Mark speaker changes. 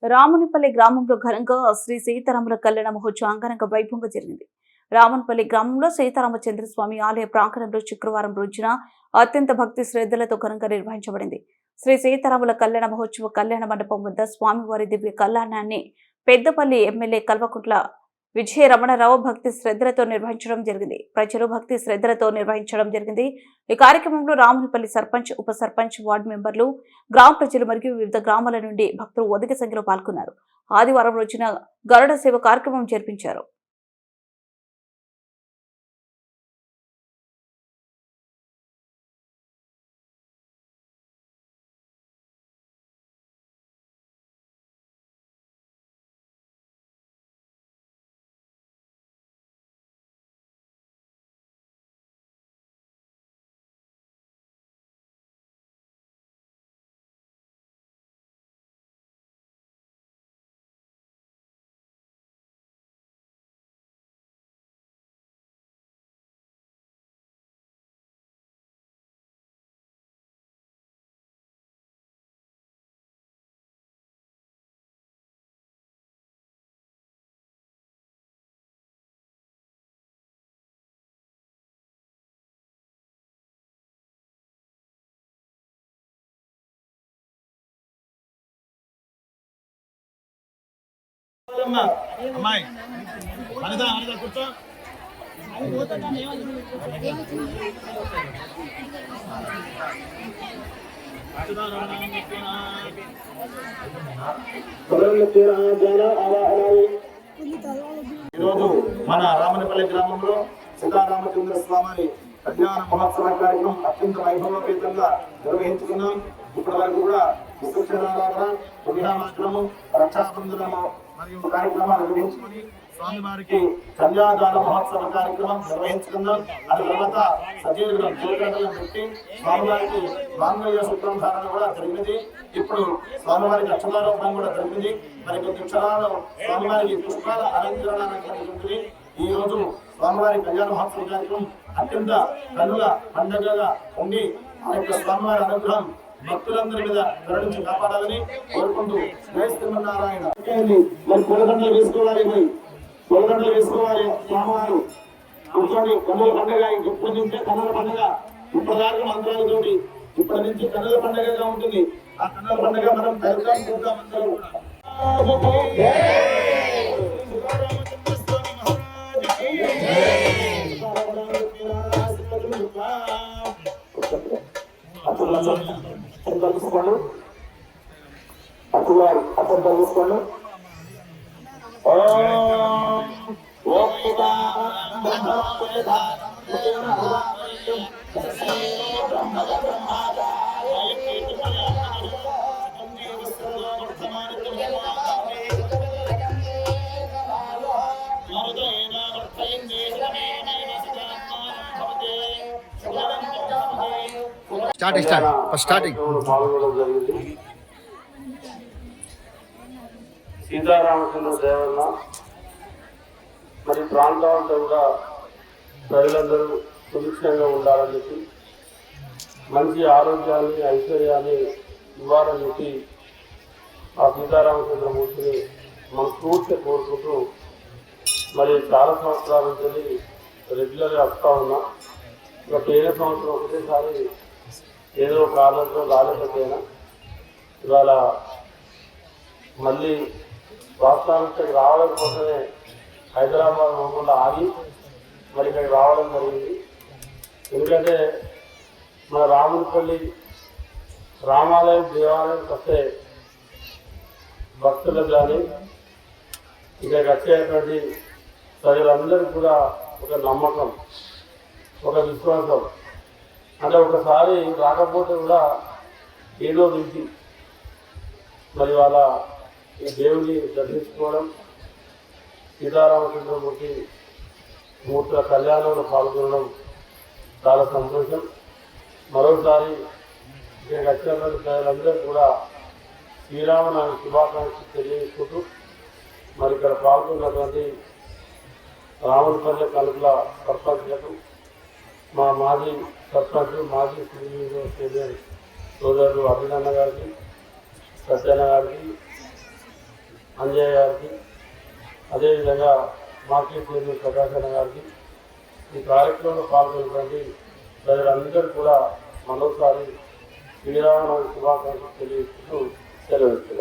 Speaker 1: రామునిపల్లి గ్రామంలో ఘనంగా శ్రీ సీతారాముల కళ్యాణ మహోత్సవం అంగరంగ వైభవంగా జరిగింది. రామన్పల్లి గ్రామంలో సీతారామచంద్రస్వామి ఆలయ ప్రాంగణంలో శుక్రవారం రోజున అత్యంత భక్తి శ్రద్ధలతో ఘనంగా నిర్వహించబడింది. శ్రీ సీతారాముల కళ్యాణ మహోత్సవ కళ్యాణ మండపం వద్ద స్వామివారి దివ్య కళ్యాణాన్ని పెద్దపల్లి ఎమ్మెల్యే కల్వకుంట్ల విజయ రమణారావు భక్తి శ్రద్ధలతో నిర్వహించడం జరిగింది. ప్రజలు భక్తి శ్రద్ధలతో నిర్వహించడం జరిగింది. ఈ కార్యక్రమంలో రామునిపల్లి సర్పంచ్, ఉప సర్పంచ్, వార్డు మెంబర్లు, గ్రామ ప్రజలు మరియు వివిధ గ్రామాల నుండి భక్తులు అధిక సంఖ్యలో పాల్గొన్నారు. ఆదివారం రోజున గరుడ సేవ కార్యక్రమం జరిపించారు.
Speaker 2: అమ్మాయి అనిదా అనిదా కూర్చో. ఈరోజు మన రామనపల్లి గ్రామంలో సీతారామచంద్ర స్వామి కళ్యాణ మహోత్సవ కార్యక్రమం అత్యంత వైభవపేతంగా నిర్వహించుకున్నాం. ఇప్పటి వరకు కూడా విగ్రహామాచరణము, రక్షాబంధనము మరియు కార్యక్రమాలు నిర్వహించుకుని స్వామివారికి కన్యాదాన మహోత్సవ కార్యక్రమం నిర్వహించుకున్నాం. అది తర్వాత సజీవులను జీవితాలను పెట్టి స్వామివారికి మాంగళ్య సూత్రం ధారణ కూడా జరిగింది. ఇప్పుడు స్వామివారికి అక్షరారోపణం కూడా జరిగింది. మరి కొద్ది క్షణాల్లో స్వామివారికి పుష్పాల అలంకరణ జరుగుతుంది. ఈ రోజు స్వామివారి కళ్యాణ మహోత్సవ కార్యక్రమం అత్యంత కన్నుల పండుగగా ఉండి ఆ యొక్క స్వామివారి అనుగ్రహం భక్తులందరి మీద కరుణించి కాపాడాలని కోరుకుంటూ శ్రీమన్నారాయణ. మరి పొలగంటలు వేసుకోవాలి, మరి పొలగంటలు వేసుకోవాలి. స్వామివారు కూర్చొని కన్నుల పండుగ ఇప్పటి నుంచే కన్నుల పండుగ ఇప్పటిదాకా మంత్రాలతోటి ఇప్పటి నుంచి కన్నుల పండుగగా ఉంటుంది. ఆ కన్నుల పండుగ మనం కలుద్దాం చూద్దాం అందరూ కూడా. తీసుకోండి అటువారు అర్థం తీసుకోండి.
Speaker 3: స్టార్టింగ్
Speaker 2: పాల్గొనడం జరిగింది. సీతారామచంద్ర దేవన్న మరి ప్రాంతాలతో కూడా ప్రజలందరూ సుభిక్షంగా ఉండాలని చెప్పి, మంచి ఆరోగ్యాన్ని, ఐశ్వర్యాన్ని ఇవ్వాలని చెప్పి ఆ సీతారామచంద్రమూర్తిని మనస్ఫూర్తిగా కోరుకుంటూ మరి చాలా సంవత్సరాల నుంచి రెగ్యులర్గా వస్తూ ఉన్నా. ఒక 7 సంవత్సరం ఒకటేసారి ఏదో కారణంతో రాలేకపోయినా ఇవాళ మళ్ళీ వాస్తవానికి రావడం కోసమే హైదరాబాద్ పోకుండా ఆగి మరి ఇక్కడికి రావడం జరిగింది. ఎందుకంటే మన రామునిపల్లి రామాలయం, దేవాలయం వస్తే భక్తులకు కానీ ఇక్కడికి వచ్చేటువంటి ప్రజలందరికీ కూడా ఒక నమ్మకం, ఒక విశ్వాసం. అంటే ఒకసారి రాకపోతే కూడా ఏదో నుంచి మరి వాళ్ళ ఈ దేవుని దర్శించుకోవడం, సీతారామచంద్రమూర్తి మూర్తుల కళ్యాణంలో పాల్గొనడం చాలా సంతోషం. మరోసారి ఇక్కడికి వచ్చినటువంటి ప్రజలందరూ కూడా శ్రీరామనవమి శుభాకాంక్షలు తెలియజేసుకుంటూ మరి ఇక్కడ పాల్గొన్నటువంటి రామునిపల్లి కలుపుల సర్పంచ్లకు, మా మాజీ సర్పంచ్, మాజీ సీనియర్ సోదరుడు అభినన్న గారికి, సత్యన్న గారికి,
Speaker 4: అంజయ్య గారికి, అదేవిధంగా మార్కెట్ చైర్మన్ ప్రకాశ్ అన్న గారికి, ఈ కార్యక్రమంలో పాల్గొన్నటువంటి ప్రజలందరూ కూడా మరోసారి శ్రీరామ శుభాకాంక్షలు తెలియజేస్తూ సెలవు.